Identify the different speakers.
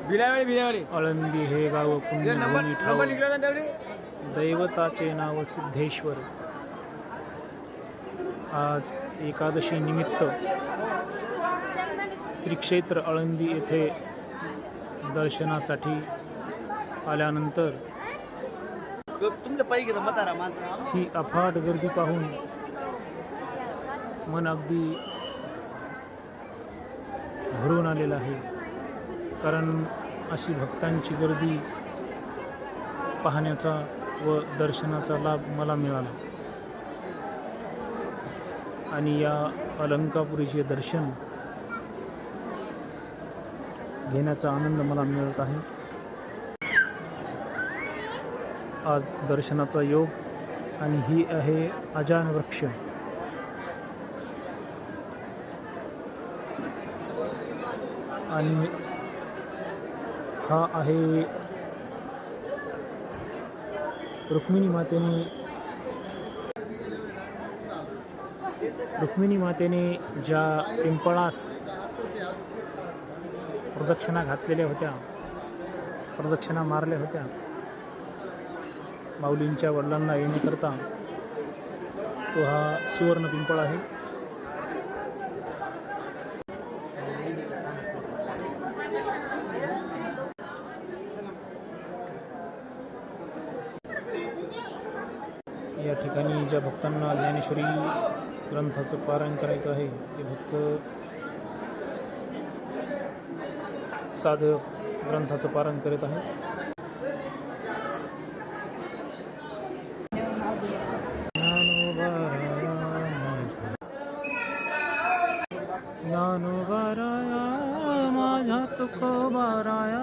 Speaker 1: आळंदी हे गाव पुण्यभूमी ठाव दैवताचे नाव सिद्धेश्वर. आज एकादशी निमित्त श्री क्षेत्र आळंदी येथे दर्शनासाठी आल्यानंतर ही अफाट गर्दी पाहून मन अगदी भरून आलेलं आहे. कारण अशी भक्तांची गर्दी पाहण्याचा व दर्शनाचा लाभ मला मिळाला आणि या अलंकापुरीचे दर्शन घेण्याचा आनंद मला मिळत आहे. आज दर्शनाचा योग आणि ही आहे अजान वृक्ष. आणि हा आहे रुक्मिणी मातेने ज्या पिंपळास प्रदक्षिणा घातलेल्या होत्या, प्रदक्षिणा मारल्या होत्या माऊलींच्या वडिलांना येण्याकरता, तो हा सुवर्ण पिंपळ आहे. या ठिकाणी ज्या भक्तांना ज्ञानेश्वरी ग्रंथाचं पारायण करायचं आहे ते भक्त साधक ग्रंथाचं पारायण करीत आहे. ज्ञानोबाराया माझ्या तुकोबाराया